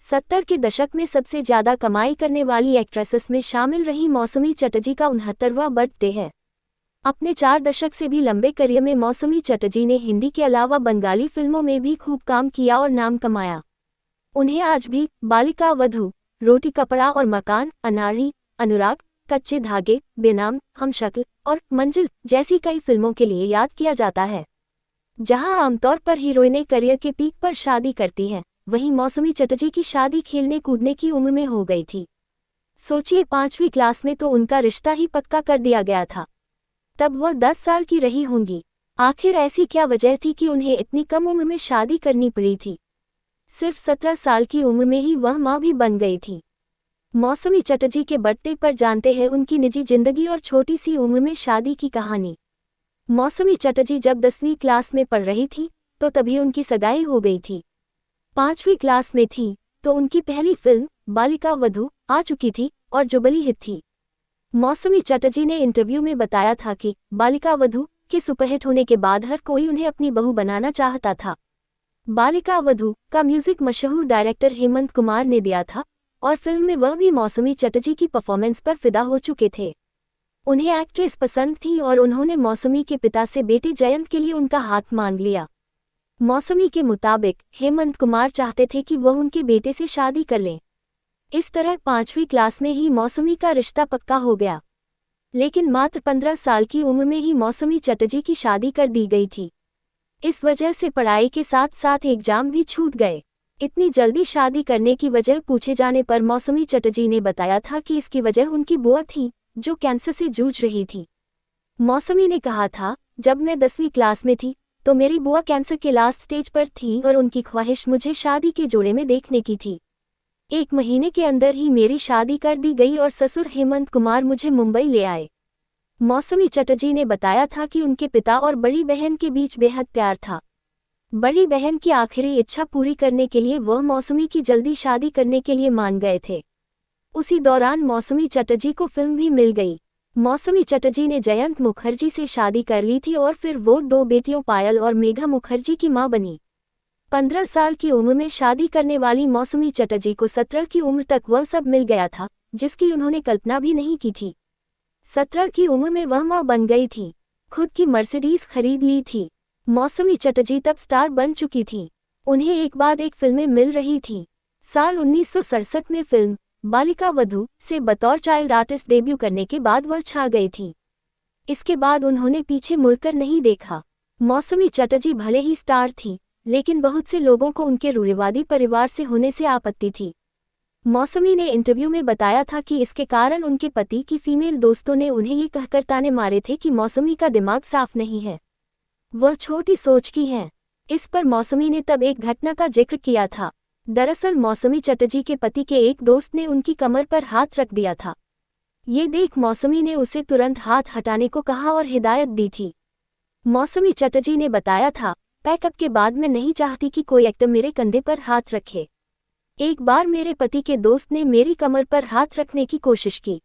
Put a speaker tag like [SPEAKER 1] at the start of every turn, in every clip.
[SPEAKER 1] 70 के दशक में सबसे ज्यादा कमाई करने वाली एक्ट्रेसेस में शामिल रही मौसमी चटर्जी का 69वां बर्थडे है। अपने 4 दशक से भी लंबे करियर में मौसमी चटर्जी ने हिंदी के अलावा बंगाली फिल्मों में भी खूब काम किया और नाम कमाया। उन्हें आज भी बालिका वधू, रोटी कपड़ा और मकान, अनाड़ी, अनुराग, कच्चे धागे, बेनाम, हमशक्ल और मंजिल जैसी कई फिल्मों के लिए याद किया जाता है। जहां आमतौर पर हीरोइनें करियर के पीक पर शादी करती हैं, वहीं मौसमी चटर्जी की शादी खेलने कूदने की उम्र में हो गई थी। सोचिए 5वीं क्लास में तो उनका रिश्ता ही पक्का कर दिया गया था। तब वह 10 साल की रही होंगी। आखिर ऐसी क्या वजह थी कि उन्हें इतनी कम उम्र में शादी करनी पड़ी थी? सिर्फ 17 साल की उम्र में ही वह मां भी बन गई थी। मौसमी चटर्जी के बर्थडे पर जानते हैं उनकी निजी जिंदगी और छोटी सी उम्र में शादी की कहानी। मौसमी चटर्जी जब 10वीं क्लास में पढ़ रही थी तो तभी उनकी सगाई हो गई थी। 5वीं क्लास में थी तो उनकी पहली फिल्म बालिका वधू आ चुकी थी और जो बड़ी हिट थी। मौसमी चटर्जी ने इंटरव्यू में बताया था कि बालिका वधू के सुपरहिट होने के बाद हर कोई उन्हें अपनी बहू बनाना चाहता था। बालिका वधू का म्यूजिक मशहूर डायरेक्टर हेमंत कुमार ने दिया था और फिल्म में वह भी मौसमी चटर्जी की परफॉर्मेंस पर फिदा हो चुके थे। उन्हें एक्ट्रेस पसंद थी और उन्होंने मौसमी के पिता से बेटे जयंत के लिए उनका हाथ मांग लिया। मौसमी के मुताबिक हेमंत कुमार चाहते थे कि वह उनके बेटे से शादी कर लें। इस तरह 5वीं क्लास में ही मौसमी का रिश्ता पक्का हो गया। लेकिन मात्र 15 साल की उम्र में ही मौसमी चटर्जी की शादी कर दी गई थी। इस वजह से पढ़ाई के साथ साथ एग्जाम भी छूट गए। इतनी जल्दी शादी करने की वजह पूछे जाने पर मौसमी चटर्जी ने बताया था कि इसकी वजह उनकी बुआ थी जो कैंसर से जूझ रही थी। मौसमी ने कहा था, जब मैं 10वीं क्लास में थी तो मेरी बुआ कैंसर के लास्ट स्टेज पर थी और उनकी ख्वाहिश मुझे शादी के जोड़े में देखने की थी। 1 महीने के अंदर ही मेरी शादी कर दी गई और ससुर हेमंत कुमार मुझे मुंबई ले आए। मौसमी चटर्जी ने बताया था कि उनके पिता और बड़ी बहन के बीच बेहद प्यार था। बड़ी बहन की आखिरी इच्छा पूरी करने के लिए वह मौसमी की जल्दी शादी करने के लिए मान गए थे। उसी दौरान मौसमी चटर्जी को फिल्म भी मिल गई। मौसमी चटर्जी ने जयंत मुखर्जी से शादी कर ली थी और फिर वो 2 बेटियों पायल और मेघा मुखर्जी की मां बनी। 15 साल की उम्र में शादी करने वाली मौसमी चटर्जी को 17 की उम्र तक वह सब मिल गया था जिसकी उन्होंने कल्पना भी नहीं की थी। 17 की उम्र में वह मां बन गई थी। खुद की मर्सिडीज खरीद ली थी। मौसमी चटर्जी तब स्टार बन चुकी थी। उन्हें एक बाद एक फिल्में मिल रही थीं। साल 1967 में फिल्म बालिका वधू से बतौर चाइल्ड आर्टिस्ट डेब्यू करने के बाद वह छा गई थी। इसके बाद उन्होंने पीछे मुड़कर नहीं देखा। मौसमी चटर्जी भले ही स्टार थी, लेकिन बहुत से लोगों को उनके रूढ़िवादी परिवार से होने से आपत्ति थी। मौसमी ने इंटरव्यू में बताया था कि इसके कारण उनके पति की फीमेल दोस्तों ने उन्हें ये कहकर ताने मारे थे कि मौसमी का दिमाग साफ नहीं है, वह छोटी सोच की हैं। इस पर मौसमी ने तब एक घटना का जिक्र किया था। दरअसल मौसमी चटर्जी के पति के एक दोस्त ने उनकी कमर पर हाथ रख दिया था। ये देख मौसमी ने उसे तुरंत हाथ हटाने को कहा और हिदायत दी थी। मौसमी चटर्जी ने बताया था, पैकअप के बाद मैं नहीं चाहती कि कोई एक्टर मेरे कंधे पर हाथ रखे। एक बार मेरे पति के दोस्त ने मेरी कमर पर हाथ रखने की कोशिश की।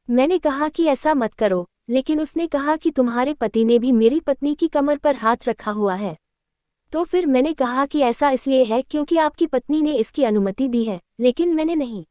[SPEAKER 1] मैंने कहा कि ऐसा मत करो, लेकिन उसने कहा कि तुम्हारे पति ने भी मेरी पत्नी की कमर पर हाथ रखा हुआ है। तो फिर मैंने कहा कि ऐसा इसलिए है क्योंकि आपकी पत्नी ने इसकी अनुमति दी है, लेकिन मैंने नहीं।